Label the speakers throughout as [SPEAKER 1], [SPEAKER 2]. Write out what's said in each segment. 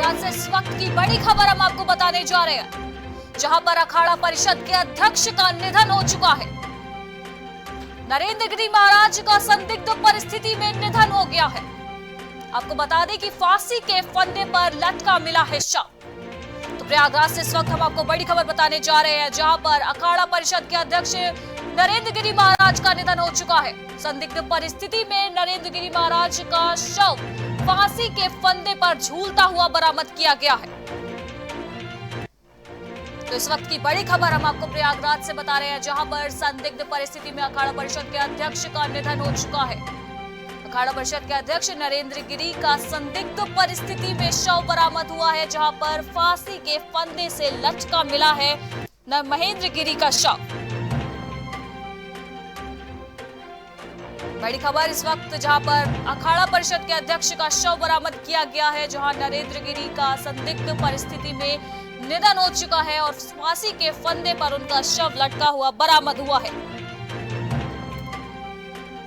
[SPEAKER 1] प्रयागराज से इस वक्त की बड़ी खबर हम आपको बताने जा रहे हैं, जहां पर अखाड़ा परिषद के अध्यक्ष का निधन हो चुका है। नरेंद्र गिरी महाराज का संदिग्ध परिस्थिति में निधन हो गया है। आपको बता दें कि फांसी के फंदे पर लटका मिला है शव। तो प्रयागराज से इस वक्त हम आपको बड़ी खबर बताने जा रहे हैं, जहां पर अखाड़ा परिषद के अध्यक्ष नरेंद्र गिरी महाराज का निधन हो चुका है। संदिग्ध परिस्थिति में नरेंद्र गिरी महाराज का शव फांसी के फंदे पर झूलता हुआ बरामद किया गया है। तो इस वक्त की बड़ी खबर हम आपको प्रयागराज से बता रहे हैं, जहां पर संदिग्ध परिस्थिति में अखाड़ा परिषद के अध्यक्ष का निधन हो चुका है। अखाड़ा परिषद के अध्यक्ष नरेंद्र गिरी का संदिग्ध परिस्थिति में शव बरामद हुआ है, जहां पर फांसी के फंदे से लटका मिला है महेंद्र गिरी का शव। बड़ी खबर इस वक्त, जहां पर अखाड़ा परिषद के अध्यक्ष का शव बरामद किया गया है, जहां नरेंद्र गिरी का संदिग्ध परिस्थिति में निधन हो चुका है और फांसी के फंदे पर उनका शव लटका हुआ बरामद हुआ है।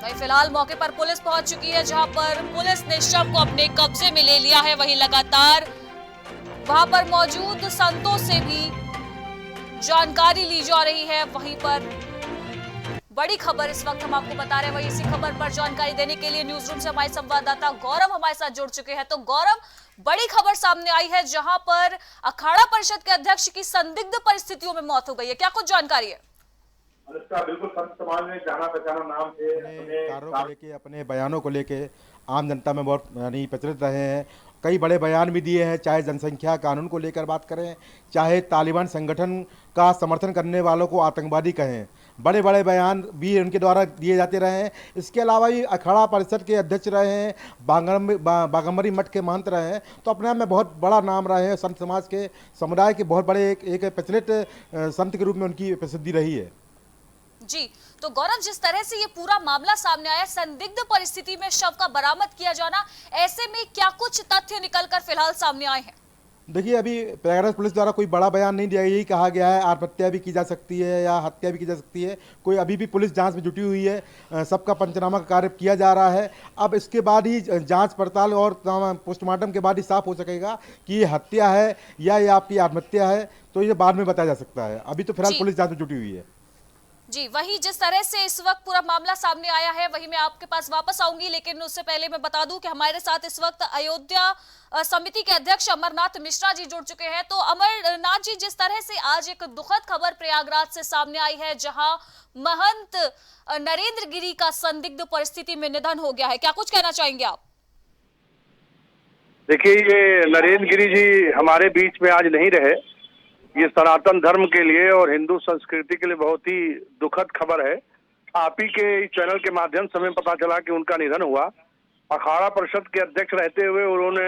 [SPEAKER 1] वहीं फिलहाल मौके पर पुलिस पहुंच चुकी है, जहां पर पुलिस ने शव को अपने कब्जे में ले लिया है। वहीं लगातार वहां पर मौजूद संतों से भी जानकारी ली जा रही है। वहीं पर बड़ी खबर इस वक्त हम आपको बता रहे हैं। वहीं इसी खबर पर जानकारी देने के लिए न्यूज रूम से हमारे संवाददाता गौरव हमारे साथ जुड़ चुके हैं। तो गौरव, बड़ी खबर सामने आई है, जहां पर अखाड़ा परिषद के अध्यक्ष की संदिग्ध परिस्थितियों में मौत हो गई है। क्या कुछ जानकारी है?
[SPEAKER 2] बिल्कुल, संत समाज में जाना पहचाना नाम थे।
[SPEAKER 3] अपने कार्यों को लेके, अपने बयानों को लेके आम जनता में बहुत प्रचलित रहे हैं। कई बड़े बयान भी दिए हैं, चाहे जनसंख्या कानून को लेकर बात करें, चाहे तालिबान संगठन का समर्थन करने वालों को आतंकवादी कहें। बड़े बड़े बयान भी उनके द्वारा दिए जाते रहे हैं। इसके अलावा भी अखाड़ा परिषद के अध्यक्ष रहे हैं, बागम्बरी मठ के महंत रहे हैं, तो अपने आप में बहुत बड़ा नाम रहे हैं। संत समाज के समुदाय के बहुत बड़े एक प्रचलित संत के रूप में उनकी प्रसिद्धि रही है।
[SPEAKER 1] जी, तो गौरव, जिस तरह से ये पूरा मामला सामने आया, संदिग्ध परिस्थिति में शव का बरामद किया जाना, ऐसे में क्या कुछ तथ्य निकलकर फिलहाल सामने आए हैं?
[SPEAKER 3] देखिए, अभी प्रयागराज पुलिस द्वारा कोई बड़ा बयान नहीं दिया, यही कहा गया है आत्महत्या भी की जा सकती है या हत्या भी की जा सकती है। कोई अभी भी पुलिस जांच में जुटी हुई है, सबका पंचनामा का कार्य किया जा रहा है। अब इसके बाद ही जांच पड़ताल और पोस्टमार्टम के बाद ही साफ हो सकेगा कि ये हत्या है या ये आपकी आत्महत्या है, तो ये बाद में बताया जा सकता है। अभी तो फिलहाल पुलिस जांच में जुटी हुई है।
[SPEAKER 1] जी, वही जिस तरह से इस वक्त पूरा मामला सामने आया है, वही मैं आपके पास वापस आऊंगी, लेकिन उससे पहले मैं बता दूं कि हमारे साथ इस वक्त अयोध्या समिति के अध्यक्ष अमरनाथ मिश्रा जी जुड़ चुके हैं। तो अमरनाथ जी, जिस तरह से आज एक दुखद खबर प्रयागराज से सामने आई है, जहां महंत नरेंद्र गिरी का संदिग्ध परिस्थिति में निधन हो गया है, क्या कुछ कहना चाहेंगे आप?
[SPEAKER 2] देखिए, ये नरेंद्र गिरी जी हमारे बीच में आज नहीं रहे। ये सनातन धर्म के लिए और हिंदू संस्कृति के लिए बहुत ही दुखद खबर है। आप ही के चैनल के माध्यम से हमें पता चला कि उनका निधन हुआ। अखाड़ा परिषद के अध्यक्ष रहते हुए उन्होंने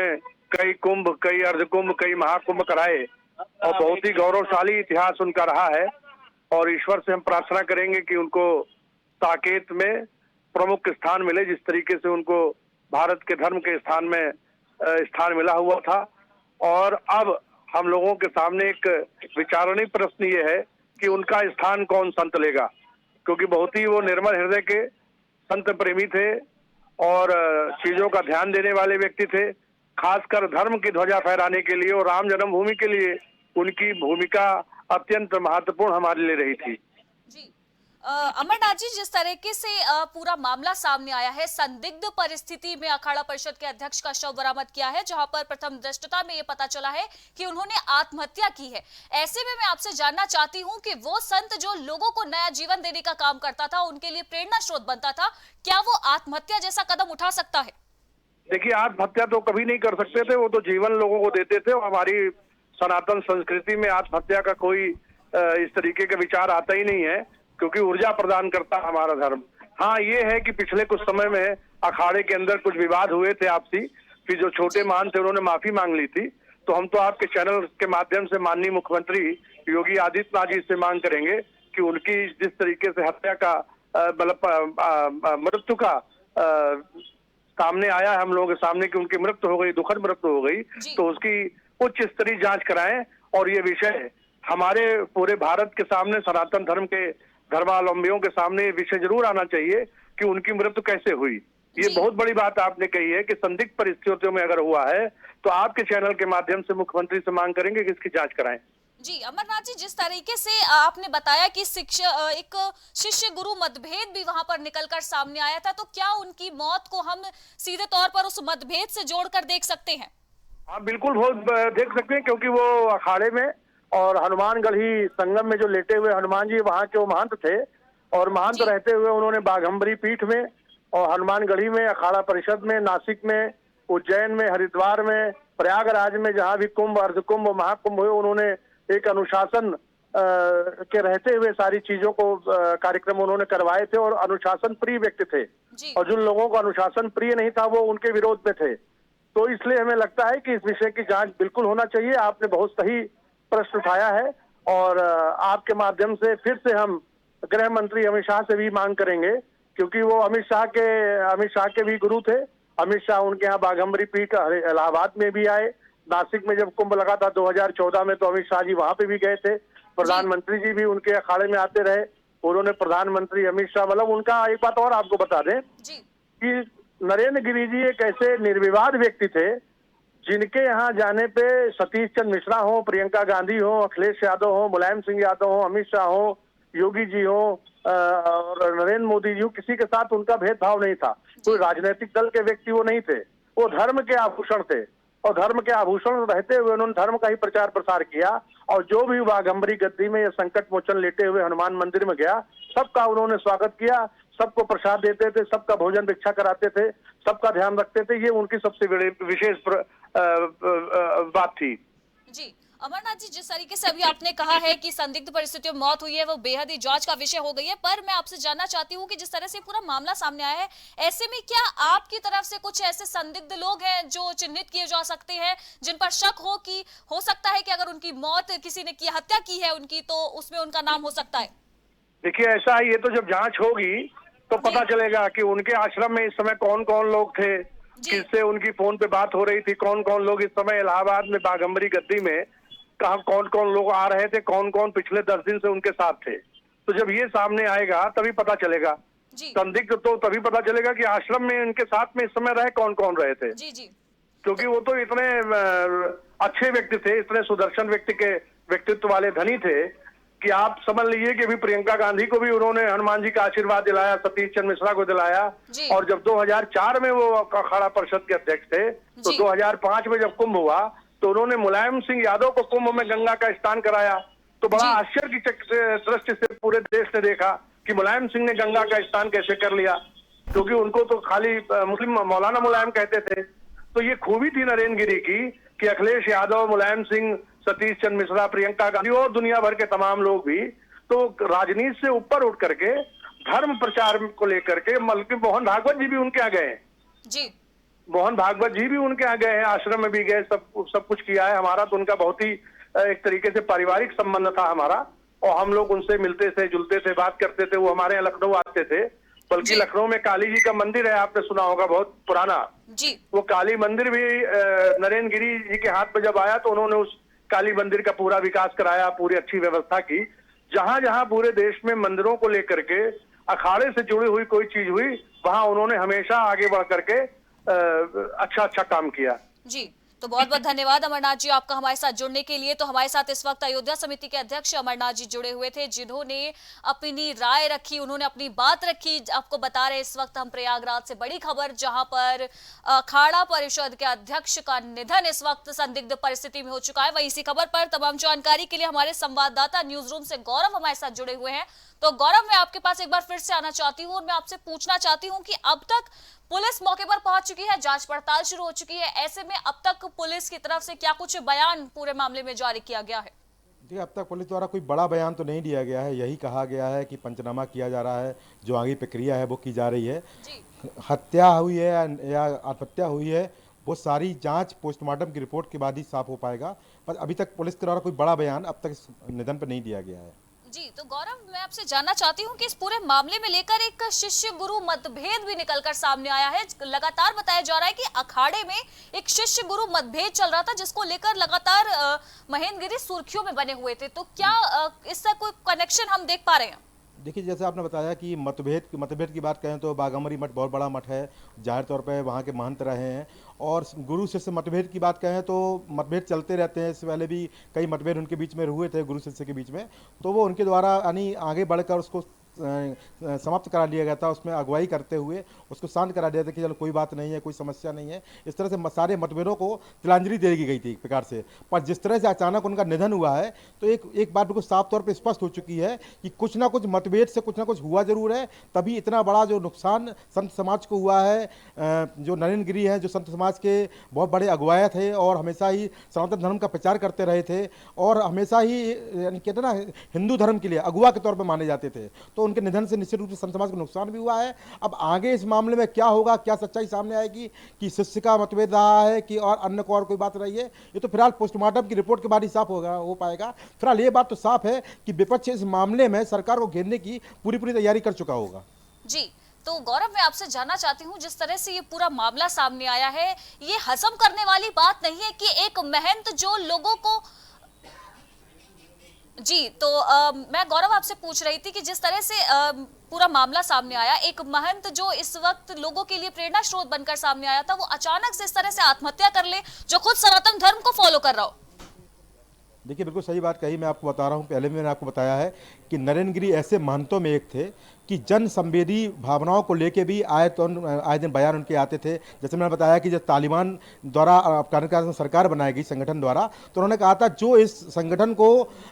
[SPEAKER 2] कई कुंभ, कई अर्धकुंभ, कई महाकुंभ कराए और बहुत ही गौरवशाली इतिहास उनका रहा है। और ईश्वर से हम प्रार्थना करेंगे कि उनको साकेत में प्रमुख स्थान मिले, जिस तरीके से उनको भारत के धर्म के स्थान में स्थान मिला हुआ था। और अब हम लोगों के सामने एक विचारणीय प्रश्न ये है कि उनका स्थान कौन संत लेगा, क्योंकि बहुत ही वो निर्मल हृदय के संत प्रेमी थे और चीजों का ध्यान देने वाले व्यक्ति थे। खासकर धर्म की ध्वजा फहराने के लिए और राम जन्मभूमि के लिए उनकी भूमिका अत्यंत महत्वपूर्ण हमारे लिए रही थी।
[SPEAKER 1] जी, अमरनाथ जी, जिस तरीके से पूरा मामला सामने आया है, संदिग्ध परिस्थिति में अखाड़ा परिषद के अध्यक्ष का शव बरामद किया है, जहां पर प्रथम दृष्टता में ये पता चला है कि उन्होंने आत्महत्या की है। ऐसे में मैं आपसे जानना चाहती हूं कि वो संत जो लोगों को नया जीवन देने का काम करता था, उनके लिए प्रेरणा स्रोत बनता था, क्या वो आत्महत्या जैसा कदम उठा सकता है?
[SPEAKER 2] देखिए, आत्महत्या तो कभी नहीं कर सकते थे, वो तो जीवन लोगों को देते थे। और हमारी सनातन संस्कृति में आत्महत्या का कोई इस तरीके का विचार आता ही नहीं है, क्योंकि ऊर्जा प्रदान करता हमारा धर्म। हाँ, ये है कि पिछले कुछ समय में अखाड़े के अंदर कुछ विवाद हुए थे आपसी, फिर जो छोटे महान थे उन्होंने माफी मांग ली थी। तो हम तो आपके चैनल के माध्यम से माननीय मुख्यमंत्री योगी आदित्यनाथ जी से मांग करेंगे कि उनकी जिस तरीके से हत्या का मृत्यु का सामने आया है हम लोगों के सामने कि उनकी मृत्यु हो गई, दुखद मृत्यु हो गई, तो उसकी उच्च स्तरीय जांच कराएं। और ये विषय हमारे पूरे भारत के सामने, सनातन धर्म के धर्मावलंबियों के सामने ये विषय जरूर आना चाहिए कि उनकी मृत्यु कैसे हुई। ये
[SPEAKER 1] जी।
[SPEAKER 2] बहुत बड़ी बात आपने कही है कि संदिग्ध परिस्थितियों में अगर हुआ है तो आपके चैनल के माध्यम से मुख्यमंत्री से मांग करेंगे कि इसकी जांच कराएं।
[SPEAKER 1] जी अमरनाथ जी, जिस तरीके से आपने बताया कि एक शिष्य गुरु मतभेद भी वहां पर निकलकर सामने आया था, तो क्या उनकी मौत को हम सीधे तौर पर उस मतभेद से जोड़कर देख सकते हैं?
[SPEAKER 2] हाँ बिल्कुल, वो देख सकते हैं क्योंकि वो अखाड़े में और हनुमानगढ़ी संगम में जो लेटे हुए हनुमान जी वहाँ के वो महंत थे, और महंत
[SPEAKER 1] जी।
[SPEAKER 2] रहते हुए उन्होंने बाघम्बरी पीठ में और हनुमानगढ़ी में, अखाड़ा परिषद में, नासिक में, उज्जैन में, हरिद्वार में, प्रयागराज में जहाँ भी कुंभ, अर्धकुंभ, महाकुंभ हुए, उन्होंने एक अनुशासन के रहते हुए सारी चीजों को कार्यक्रम उन्होंने करवाए थे और अनुशासन प्रिय व्यक्ति थे।
[SPEAKER 1] जी।
[SPEAKER 2] और जिन लोगों को अनुशासन प्रिय नहीं था वो उनके विरोध में थे। तो इसलिए हमें लगता है कि इस विषय की जांच बिल्कुल होना चाहिए। आपने बहुत सही प्रश्न उठाया है और आपके माध्यम से फिर से हम गृह मंत्री अमित शाह से भी मांग करेंगे, क्योंकि वो अमित शाह के भी गुरु थे। अमित शाह उनके यहाँ बाघम्बरी पीठ इलाहाबाद में भी आए, नासिक में जब कुंभ लगा था 2014 में तो अमित शाह जी वहां पे भी गए थे। प्रधानमंत्री जी भी उनके अखाड़े में आते रहे। उन्होंने प्रधानमंत्री अमित शाह, मतलब उनका एक बात और आपको बता दें
[SPEAKER 1] जी।
[SPEAKER 2] कि नरेंद्र गिरि जी एक ऐसे निर्विवाद व्यक्ति थे जिनके यहाँ जाने पे सतीश चंद्र मिश्रा हो, प्रियंका गांधी हो, अखिलेश यादव हो, मुलायम सिंह यादव हो, अमित शाह हो, योगी जी हो और नरेंद्र मोदी जी हो, किसी के साथ उनका भेदभाव नहीं था। कोई राजनीतिक दल के व्यक्ति वो नहीं थे, वो धर्म के आभूषण थे और धर्म के आभूषण रहते हुए उन्होंने धर्म का ही प्रचार प्रसार किया। और जो भी बाघम्बरी गद्दी में या संकट मोचन लेटे हुए हनुमान मंदिर में गया, सबका उन्होंने स्वागत किया, सबको प्रसाद देते थे, सबका भोजन भिक्षा कराते थे, सबका ध्यान रखते थे। ये उनकी सबसे बड़ी विशेष बात थी।
[SPEAKER 1] जी अमरनाथ जी, जिस तरीके से अभी आपने कहा है कि संदिग्ध परिस्थितियों में मौत हुई है वो बेहद ही जांच का विषय हो गई है, पर मैं आपसे जानना चाहती हूँ कि जिस तरह से पूरा मामला सामने आया है, ऐसे में क्या आपकी तरफ से कुछ ऐसे संदिग्ध लोग हैं जो चिन्हित किए जा सकते हैं, जिन पर शक हो कि हो सकता है कि अगर उनकी मौत किसी ने की, हत्या की है उनकी, तो उसमें उनका नाम हो सकता है?
[SPEAKER 2] देखिए ऐसा है, ये तो जब जांच होगी तो पता चलेगा कि उनके आश्रम में इस समय कौन कौन लोग थे, किससे उनकी फोन पे बात हो रही थी, कौन कौन लोग इस समय इलाहाबाद में बाघम्बरी गद्दी में कहा, कौन कौन लोग आ रहे थे, कौन कौन पिछले 10 दिन से उनके साथ थे। तो जब ये सामने आएगा तभी पता चलेगा। संदिग्ध तो तभी पता चलेगा कि आश्रम में इनके साथ में इस समय रहे कौन कौन रहे थे।
[SPEAKER 1] जी जी।
[SPEAKER 2] क्योंकि वो तो इतने अच्छे व्यक्ति थे, इतने सुदर्शन व्यक्तित्व वाले धनी थे कि आप समझ लीजिए कि अभी प्रियंका गांधी को भी उन्होंने हनुमान जी का आशीर्वाद दिलाया, सतीश चंद्र मिश्रा को दिलाया। और जब 2004 में वो अखाड़ा परिषद के अध्यक्ष थे, तो 2005 में जब कुंभ हुआ तो उन्होंने मुलायम सिंह यादव को कुंभ में गंगा का स्नान कराया। तो बड़ा आश्चर्य की दृष्टि से पूरे देश ने देखा कि मुलायम सिंह ने गंगा का स्नान कैसे कर लिया, क्योंकि उनको तो खाली मुस्लिम मौलाना मुलायम कहते थे। तो ये खूबी थी नरेंद्र गिरि की कि अखिलेश यादव, मुलायम सिंह, सतीश चंद्र मिश्रा, प्रियंका गांधी और दुनिया भर के तमाम लोग भी तो राजनीति से ऊपर उठ करके धर्म प्रचार को लेकर के, बल्कि मोहन भागवत जी भी उनके यहाँ गए हैं। मोहन भागवत जी भी उनके यहाँ गए हैं, आश्रम में भी गए, सब कुछ किया है। हमारा तो उनका बहुत ही एक तरीके से पारिवारिक संबंध था हमारा, और हम लोग उनसे मिलते थे, जुलते थे, बात करते थे। वो हमारे यहाँ लखनऊ आते थे, बल्कि लखनऊ में काली जी का मंदिर है, आपने सुना होगा, बहुत पुराना। वो काली मंदिर भी नरेंद्र गिरि जी के हाथ में जब आया तो उन्होंने उस काली मंदिर का पूरा विकास कराया, पूरी अच्छी व्यवस्था की। जहां जहां पूरे देश में मंदिरों को लेकर के अखाड़े से जुड़ी हुई कोई चीज हुई, वहां उन्होंने हमेशा आगे बढ़ करके अच्छा काम किया।
[SPEAKER 1] जी, तो बहुत बहुत धन्यवाद अमरनाथ जी आपका हमारे साथ जुड़ने के लिए। तो हमारे साथ इस वक्त अयोध्या समिति के अध्यक्ष अमरनाथ जी जुड़े हुए थे, जिन्होंने अपनी राय रखी, उन्होंने अपनी बात रखी। आपको बता रहे इस वक्त हम प्रयागराज से बड़ी खबर, जहां पर अखाड़ा परिषद के अध्यक्ष का निधन इस वक्त संदिग्ध परिस्थिति में हो चुका है। वही इसी खबर पर तमाम जानकारी के लिए हमारे संवाददाता न्यूज रूम से गौरव हमारे साथ जुड़े हुए हैं। तो गौरव, मैं आपके पास एक बार फिर से आना चाहती हूँ और मैं आपसे पूछना चाहती हूँ कि अब तक पुलिस मौके पर पहुंच चुकी है, जांच पड़ताल शुरू हो चुकी है, ऐसे में अब तक पुलिस की तरफ से क्या कुछ बयान पूरे मामले में जारी किया गया है?
[SPEAKER 3] देखिए, अब तक पुलिस द्वारा कोई बड़ा बयान तो नहीं दिया गया है। यही कहा गया है कि पंचनामा किया जा रहा है, जो आगे प्रक्रिया है वो की जा रही है। हत्या हुई है या आत्महत्या हुई है, वो सारी जांच पोस्टमार्टम की रिपोर्ट के बाद ही साफ हो पाएगा। पर अभी तक पुलिस के द्वारा कोई बड़ा बयान अब तक निधन पर नहीं दिया गया है।
[SPEAKER 1] जी, तो गौरव, मैं आपसे जानना चाहती हूँ कि इस पूरे मामले में लेकर एक शिष्य गुरु मतभेद भी निकलकर सामने आया है। लगातार बताया जा रहा है कि अखाड़े में एक शिष्य गुरु मतभेद चल रहा था, जिसको लेकर लगातार महेंद्र गिरि सुर्खियों में बने हुए थे। तो क्या इससे कोई कनेक्शन हम देख पा रहे हैं?
[SPEAKER 3] देखिए, जैसे आपने बताया कि मतभेद की बात करें तो बाघामरी मठ बहुत बड़ा मठ है, जाहिर तौर पे वहाँ के महंत रहे हैं। और गुरु शिष्य मतभेद की बात करें तो मतभेद चलते रहते हैं, इससे पहले भी कई मतभेद उनके बीच में हुए थे गुरु शिष्य के बीच में। तो वो उनके द्वारा यानी आगे बढ़कर उसको समाप्त करा लिया गया था, उसमें अगुवाई करते हुए उसको शांत करा दिया था कि चलो कोई बात नहीं है, कोई समस्या नहीं है। इस तरह से सारे मतभेदों को तिलांजलि दे दी गई थी एक प्रकार से। पर जिस तरह से अचानक उनका निधन हुआ है, तो एक बात बिल्कुल साफ तौर पे स्पष्ट हो चुकी है कि कुछ ना कुछ मतभेद से कुछ ना कुछ हुआ जरूर है, तभी इतना बड़ा जो नुकसान संत समाज को हुआ है। जो नरेंद्र गिरी हैं, जो संत समाज के बहुत बड़े अगुवाए थे और हमेशा ही सनातन धर्म का प्रचार करते रहे थे, और हमेशा ही यानी कहते ना हिंदू धर्म के लिए अगुवा के तौर पर माने जाते थे। तो उनके निधन से निश्चित रूप से संत समाज को नुकसान भी हुआ है। अब आगे इस मामले में क्या होगा, क्या सच्चाई सामने आएगी कि शिष्य का मतभेद रहा है कि और अन्य को और कोई बात रही है, ये तो फिलहाल पोस्टमार्टम की रिपोर्ट के बाद ही साफ हो पाएगा। फिलहाल ये बात तो साफ है कि विपक्ष इस मामले में सरकार को घेरने की पूरी तैयारी कर चुका होगा।
[SPEAKER 1] जी, तो गौरव, मैं आपसे जानना चाहती हूँ, जिस तरह से ये पूरा मामला सामने आया है, ये हजम करने वाली बात नहीं है कि एक महंत जो लोगों को जी, तो मैं गौरव आपसे पूछ रही थी कि जिस तरह से पूरा मामला सामने आया, एक महंत जो इस वक्त लोगों के लिए प्रेरणा स्रोत बनकर सामने आया था, वो अचानक से इस तरह से आत्महत्या कर ले, जो खुद सनातन धर्म को फॉलो कर रहा हो।
[SPEAKER 3] देखिए, बिल्कुल सही बात कही। मैं आपको बता रहा हूँ, पहले भी मैंने आपको बताया है कि नरेंद्र गिरी ऐसे महंतों में एक थे कि जन संवेदी भावनाओं को लेके भी आए दिन बयान उनके आते थे। जैसे मैंने बताया कि जब तालिबान द्वारा अफगानिस्तान सरकार बनाई गई संगठन द्वारा, तो उन्होंने कहा था जो इस संगठन को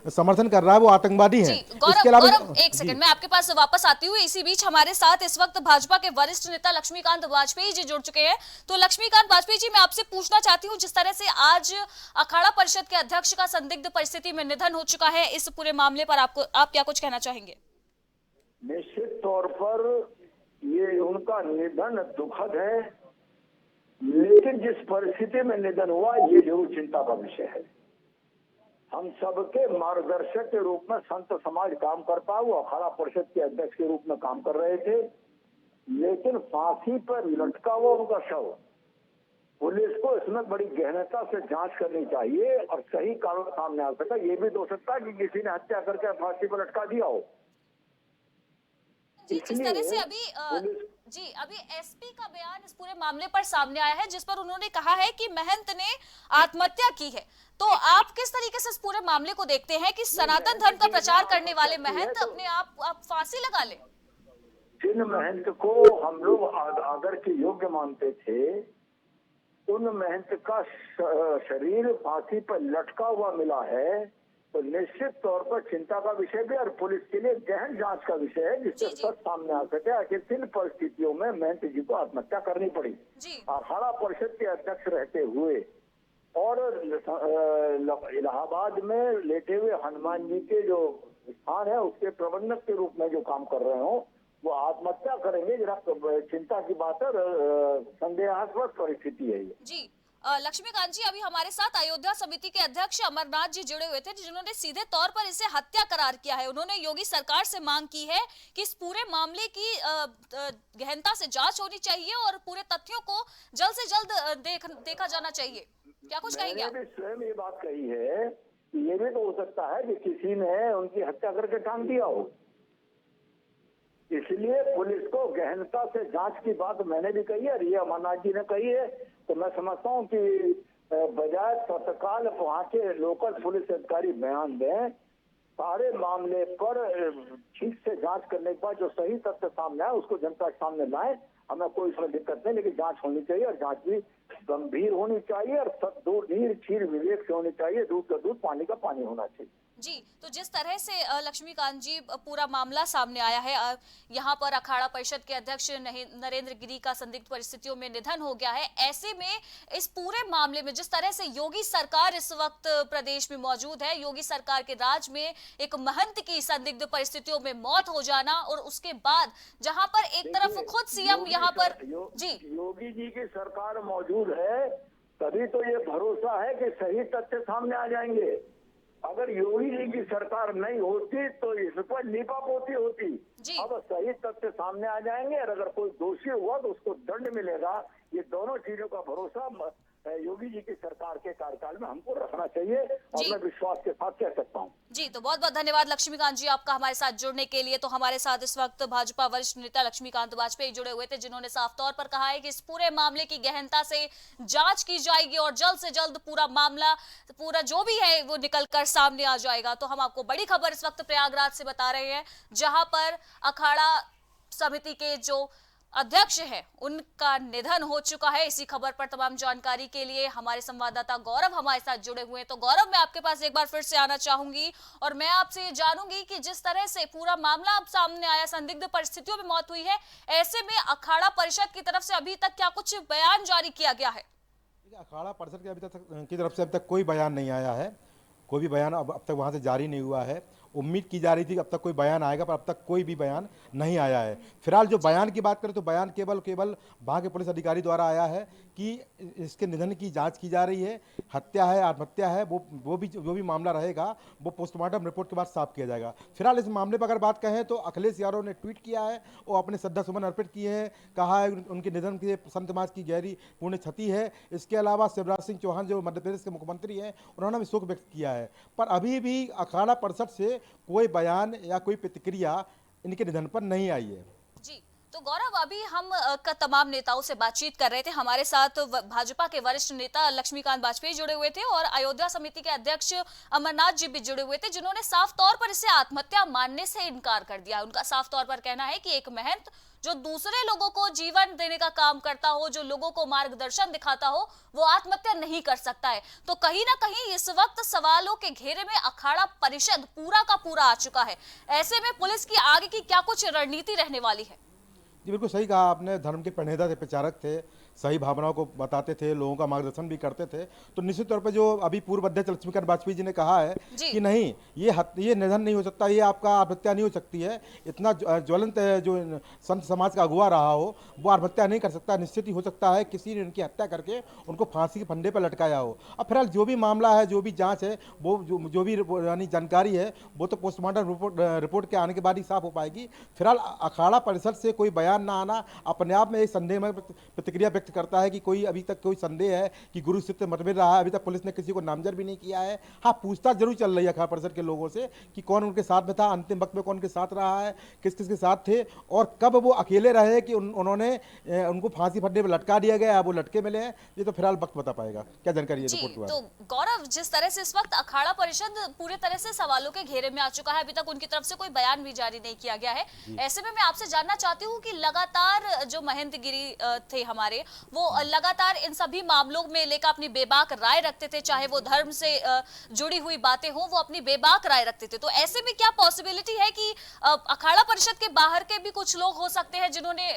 [SPEAKER 3] समर्थन कर रहा है वो आतंकवादी है।
[SPEAKER 1] गौरव, एक सेकंड, मैं आपके पास वापस आती हूँ। इसी बीच हमारे साथ इस वक्त भाजपा के वरिष्ठ नेता लक्ष्मीकांत वाजपेयी जी जुड़ चुके हैं। तो लक्ष्मीकांत वाजपेयी जी, मैं आपसे पूछना चाहती हूँ, जिस तरह से आज अखाड़ा परिषद के अध्यक्ष का संदिग्ध परिस्थिति में निधन हो चुका है, इस पूरे मामले पर आप क्या कुछ कहना चाहेंगे?
[SPEAKER 4] निश्चित तौर पर ये उनका निधन दुखद है, लेकिन जिस परिस्थिति में निधन हुआ ये जरूर चिंता का विषय है। हम सबके मार्गदर्शक के रूप में संत समाज काम करता हुआ अखाड़ा परिषद के अध्यक्ष के रूप में काम कर रहे थे, लेकिन फांसी पर लटका हुआ उनका शव, पुलिस को इसमें बड़ी गहनता से जांच करनी चाहिए और सही कारण सामने आ सका। ये भी तो हो सकता है कि किसी ने हत्या करके फांसी पर लटका दिया हो।
[SPEAKER 1] जी, जिस तरह से अभी एसपी का बयान इस पूरे मामले पर सामने आया है, जिस पर उन्होंने कहा है कि महंत ने आत्महत्या की है, तो आप किस तरीके से इस पूरे मामले को देखते हैं कि सनातन धर्म का प्रचार करने वाले महंत अपने आप फांसी लगा ले?
[SPEAKER 4] जिन महंत को हम लोग आदर के योग्य मानते थे, उन महंत का शरीर फांसी पर लटका हुआ मिला है, तो निश्चित तौर पर चिंता का विषय भी और पुलिस के लिए गहन जांच का विषय है, जिससे सच सामने आ सके आखिर किन परिस्थितियों में महंत जी को आत्महत्या करनी पड़ी। अखाड़ा परिषद के अध्यक्ष रहते हुए और इलाहाबाद में लेटे हुए हनुमान जी के जो स्थान है उसके प्रबंधक के रूप में जो काम कर रहे हो, वो आत्महत्या करेंगे, जरा चिंता की बात है, संदेहास्पद परिस्थिति है ये।
[SPEAKER 1] जी, लक्ष्मीकांत जी, अभी हमारे साथ अयोध्या समिति के अध्यक्ष अमरनाथ जी जुड़े हुए थे, जिन्होंने सीधे तौर पर इसे हत्या करार किया है। उन्होंने योगी सरकार से मांग की है कि इस पूरे मामले की गहनता से जांच होनी चाहिए और पूरे तथ्यों को जल्द से जल्द देखा जाना चाहिए। क्या कुछ कहेंगे आप?
[SPEAKER 4] मैंने भी स्वयं ये बात कही है कि ये भी तो हो सकता है कि किसी ने उनकी हत्या करके टांग दिया हो, इसलिए पुलिस को गहनता से जांच की बात मैंने भी कही है और ये अमरनाथ जी ने कही है। तो मैं समझता हूँ कि बजाय तत्काल वहाँ के लोकल पुलिस अधिकारी बयान दें, सारे मामले पर ठीक से जांच करने के बाद जो सही तथ्य सामने आए उसको जनता के सामने लाएं। हमें कोई इसमें दिक्कत नहीं, लेकिन जांच होनी चाहिए और जांच भी गंभीर होनी चाहिए और दूर नीर चीर विवेक से होनी चाहिए। दूध का दूध, पानी का पानी होना चाहिए।
[SPEAKER 1] जी, तो जिस तरह से लक्ष्मीकांत जी पूरा मामला सामने आया है, यहाँ पर अखाड़ा परिषद के अध्यक्ष नरेंद्र गिरी का संदिग्ध परिस्थितियों में निधन हो गया है, ऐसे में इस पूरे मामले में जिस तरह से योगी सरकार इस वक्त प्रदेश में मौजूद है, योगी सरकार के राज में एक महंत की संदिग्ध परिस्थितियों में मौत हो जाना और उसके बाद जहाँ पर एक तरफ खुद सीएम यहाँ पर
[SPEAKER 4] योगी जी की सरकार मौजूद है, तभी तो ये भरोसा है कि सही तथ्य सामने आ जाएंगे। अगर योगी जी की सरकार नहीं होती तो इस पर लीपापोती होती। अब सही तथ्य सामने आ जाएंगे और अगर कोई दोषी हुआ तो उसको दंड मिलेगा। ये दोनों चीजों का भरोसा योगी जी की सरकार के कार्यकाल में हमको रखना चाहिए, और
[SPEAKER 1] जी।
[SPEAKER 4] मैं विश्वास के साथ कह सकता हूँ।
[SPEAKER 1] जी, तो बहुत बहुत धन्यवाद लक्ष्मीकांत जी आपका हमारे साथ जुड़ने के लिए। तो हमारे साथ इस वक्त भाजपा वरिष्ठ नेता लक्ष्मीकांत वाजपेयी जुड़े हुए थे, जिन्होंने साफ तौर पर कहा है कि इस पूरे मामले की गहनता से जांच की जाएगी और जल्द से जल्द पूरा मामला, पूरा जो भी है वो निकल कर सामने आ जाएगा। तो हम आपको बड़ी खबर इस वक्त प्रयागराज से बता रहे हैं, जहां पर अखाड़ा समिति के जो अध्यक्ष है उनका निधन हो चुका है। इसी खबर पर तमाम जानकारी के लिए हमारे संवाददाता गौरव हमारे साथ जुड़े हुए हैं। तो गौरव, मैं आपके पास एक बार फिर से आना चाहूंगी और मैं आपसे ये जानूंगी कि जिस तरह से पूरा मामला अब सामने आया, संदिग्ध परिस्थितियों में मौत हुई है, ऐसे में अखाड़ा परिषद की तरफ से अभी तक क्या कुछ बयान जारी किया गया है?
[SPEAKER 3] अखाड़ा परिषद की तरफ से अभी तक कोई बयान नहीं आया है। कोई भी बयान अब तक वहाँ से जारी नहीं हुआ है। उम्मीद की जा रही थी कि अब तक कोई बयान आएगा, पर अब तक कोई भी बयान नहीं आया है। फिलहाल जो बयान की बात करें तो बयान केवल वहाँ के पुलिस अधिकारी द्वारा आया है कि इसके निधन की जांच की जा रही है, हत्या है आत्महत्या है, वो भी जो भी मामला रहेगा वो पोस्टमार्टम रिपोर्ट के बाद साफ किया जाएगा। फिलहाल इस मामले पर अगर बात कहें तो अखिलेश यादव ने ट्वीट किया है, वो अपने श्रद्धा सुमन अर्पित किए हैं, कहा है उनके निधन से संत समाज की गहरी पूर्ण क्षति है। इसके अलावा शिवराज सिंह चौहान जो मध्य प्रदेश के मुख्यमंत्री हैं, उन्होंने भी शोक व्यक्त किया है। पर अभी भी अखाड़ा परिषद से कोई बयान या कोई प्रतिक्रिया इनके निधन पर नहीं आई है।
[SPEAKER 1] जी, तो गौरव, अभी हम तमाम नेताओं से बातचीत कर रहे थे। हमारे साथ भाजपा के वरिष्ठ नेता लक्ष्मीकांत वाजपेयी जुड़े हुए थे और अयोध्या समिति के अध्यक्ष अमरनाथ जी भी जुड़े हुए थे, जिन्होंने साफ तौर पर इसे आत्महत्या मानने से इनकार कर दिया। उनका साफ तौर पर कहना है कि एक महंत जो दूसरे लोगों को जीवन देने का काम करता हो, जो लोगों को मार्गदर्शन दिखाता हो, वो आत्महत्या नहीं कर सकता है। तो कहीं ना कहीं इस वक्त सवालों के घेरे में अखाड़ा परिषद पूरा का पूरा आ चुका है। ऐसे में पुलिस की आगे की क्या कुछ रणनीति रहने वाली है?
[SPEAKER 3] जी बिल्कुल सही कहा आपने। धर्म के प्रणेता थे, प्रचारक थे, सही भावनाओं को बताते थे, लोगों का मार्गदर्शन भी करते थे। तो निश्चित तौर पे जो अभी पूर्व अध्यक्ष लक्ष्मीकांत वाजपेयी जी ने कहा है कि नहीं, ये निधन नहीं हो सकता, ये आपका आत्महत्या नहीं हो सकती है। इतना ज्वलंत जो संत समाज का अगुवा रहा हो वो आत्महत्या नहीं कर सकता। निश्चित ही हो सकता है किसी ने उनकी हत्या करके उनको फांसी के फंदे पर लटकाया हो। अब फिलहाल जो भी मामला है, जो भी जाँच है, वो जो भी यानी जानकारी है, वो तो पोस्टमार्टम रिपोर्ट के आने के बाद ही साफ हो पाएगी। फिलहाल अखाड़ा परिषद से कोई बयान ना आना अपने आप में एक संदेह में प्रतिक्रिया व्यक्त करता है कि कोई अभी तक कोई संदेह है कि गुरु शिष्य मतभेद रहा है। अभी तक पुलिस ने किसी को नामजद भी नहीं किया है। हाँ, पूछताछ जरूर चल रही है अखाड़ा परिषद के लोगों से कि कौन उनके साथ में था, अंतिम वक्त में कौन के साथ रहा है, किस किस के साथ थे, और कब वो अकेले रहे कि उन्होंने उनको फांसी फंदे पर लटका दिया गया, वो लटके मिले हैं। ये तो फिलहाल वक्त बता पाएगा। क्या जानकारी है रिपोर्ट के बाद?
[SPEAKER 1] तो गौरव, जिस तरह से इस वक्त अखाड़ा परिषद पूरे तरह से सवालों के घेरे में आ चुका है, अभी तक उनकी तरफ से कोई बयान भी जारी नहीं किया गया है। ऐसे में मैं आपसे जानना चाहती हूँ कि लगातार जो महंत गिरी थे हमारे, वो लगातार इन सभी मामलों में लेकर अपनी बेबाक राय रखते थे, चाहे वो धर्म से जुड़ी हुई बातें हो, वो अपनी बेबाक राय रखते थे। तो ऐसे में क्या पॉसिबिलिटी है कि अखाड़ा परिषद के बाहर के भी कुछ लोग हो सकते हैं जिन्होंने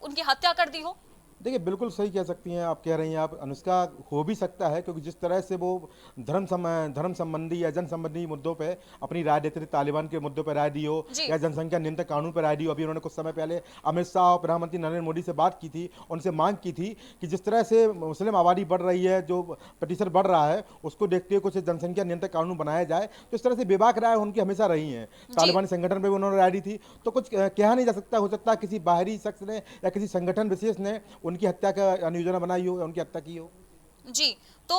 [SPEAKER 1] उनकी हत्या कर दी हो?
[SPEAKER 3] देखिए, बिल्कुल सही कह सकती हैं आप, कह रही हैं आप अनुष्का, हो भी सकता है, क्योंकि जिस तरह से वो धर्म संबंधी या जन संबंधी मुद्दों पे अपनी राय देते थे, तालिबान के मुद्दों पर राय दी हो या जनसंख्या नियंत्रण कानून पर राय दी हो। अभी उन्होंने कुछ समय पहले अमित शाह और प्रधानमंत्री नरेंद्र मोदी से बात की थी, उनसे मांग की थी कि जिस तरह से मुस्लिम आबादी बढ़ रही है, जो प्रतिशत बढ़ रहा है, उसको देखते हुए कुछ जनसंख्या नियंत्रण कानून बनाया जाए। तो इस तरह से बेबाक राय उनकी हमेशा रही है। तालिबानी संगठन पर भी उन्होंने राय दी थी। तो कुछ कहा नहीं जा सकता, हो सकता है किसी बाहरी शख्स ने या किसी संगठन विशेष ने उनकी हत्या का योजना बनाई हो या उनकी हत्या की हो।
[SPEAKER 1] जी, तो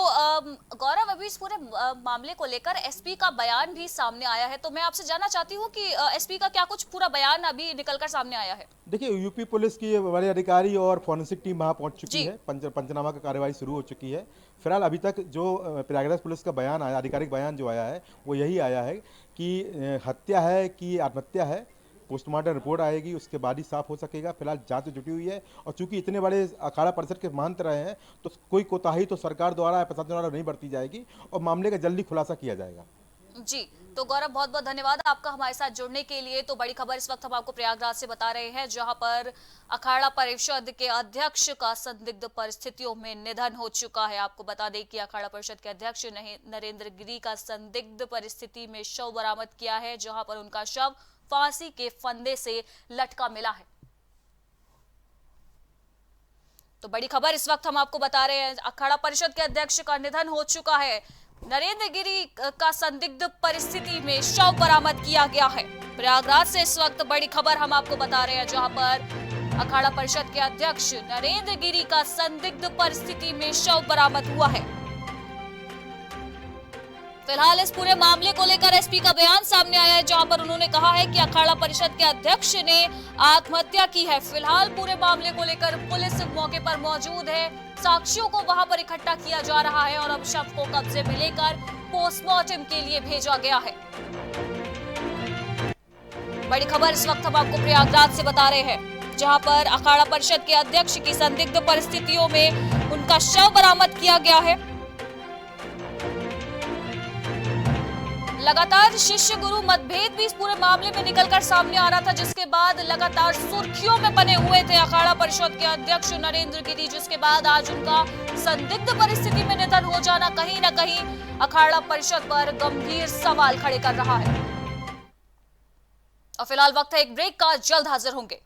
[SPEAKER 1] गौरव, अभी इस पूरे मामले को लेकर एसपी का बयान भी सामने आया है, तो मैं आपसे जानना चाहती हूँ कि एसपी का क्या कुछ पूरा बयान अभी निकलकर सामने आया है? देखिए,
[SPEAKER 3] यूपी पुलिस की बड़े अधिकारी और फॉरेंसिक टीम वहाँ पहुँच चुकी है। पंचनामा का कार्यवाही शुरू हो चुकी है। फिलहाल अभी तक जो प्रयागराज पुलिस का बयान आया, आधिकारिक बयान जो आया है, वो यही आया है कि हत्या है कि आत्महत्या है। पोस्टमार्टम रिपोर्ट आएगी, उसके बाद ही साफ हो सकेगा। फिलहाल जांच जुटी हुई है, और चूंकि इतने बड़े अखाड़ा परिषद के महंत रहे हैं, तो कोई कोताही तो सरकार द्वारा या प्रशासन द्वारा नहीं बरती जाएगी और मामले का जल्दी खुलासा किया जाएगा।
[SPEAKER 1] जी, तो गौरव, बहुत बहुत धन्यवाद आपका हमारे साथ जुड़ने के लिए। तो बड़ी खबर इस वक्त हम आपको प्रयागराज से बता रहे हैं, जहां पर अखाड़ा परिषद के अध्यक्ष का संदिग्ध परिस्थितियों में निधन हो चुका है। आपको बता दें कि अखाड़ा परिषद के अध्यक्ष नरेंद्र गिरी का संदिग्ध परिस्थिति में शव बरामद किया है, जहां पर उनका शव फांसी के फंदे से लटका मिला है। तो बड़ी खबर इस वक्त हम आपको बता रहे हैं, अखाड़ा परिषद के अध्यक्ष का निधन हो चुका है। नरेंद्र गिरी का संदिग्ध परिस्थिति में शव बरामद किया गया है। प्रयागराज से इस वक्त बड़ी खबर हम आपको बता रहे हैं, जहां पर अखाड़ा परिषद के अध्यक्ष नरेंद्र गिरी का संदिग्ध परिस्थिति में शव बरामद हुआ है। फिलहाल इस पूरे मामले को लेकर एसपी का बयान सामने आया है, जहां पर उन्होंने कहा है कि अखाड़ा परिषद के अध्यक्ष ने आत्महत्या की है। फिलहाल पूरे मामले को लेकर पुलिस मौके पर मौजूद है, साक्ष्यों को वहां पर इकट्ठा किया जा रहा है और अब शव को कब्जे में लेकर पोस्टमार्टम के लिए भेजा गया है। बड़ी खबर इस वक्त हम आपको प्रयागराज से बता रहे हैं, जहां पर अखाड़ा परिषद के अध्यक्ष की संदिग्ध परिस्थितियों में उनका शव बरामद किया गया है। लगातार शिष्य गुरु मतभेद भी इस पूरे मामले में निकलकर सामने आ रहा था, जिसके बाद लगातार सुर्खियों में बने हुए थे अखाड़ा परिषद के अध्यक्ष नरेंद्र गिरी, जिसके बाद आज उनका संदिग्ध परिस्थिति में निधन हो जाना कहीं न कहीं अखाड़ा परिषद पर गंभीर सवाल खड़े कर रहा है। और फिलहाल वक्त है एक ब्रेक का, जल्द हाजिर होंगे।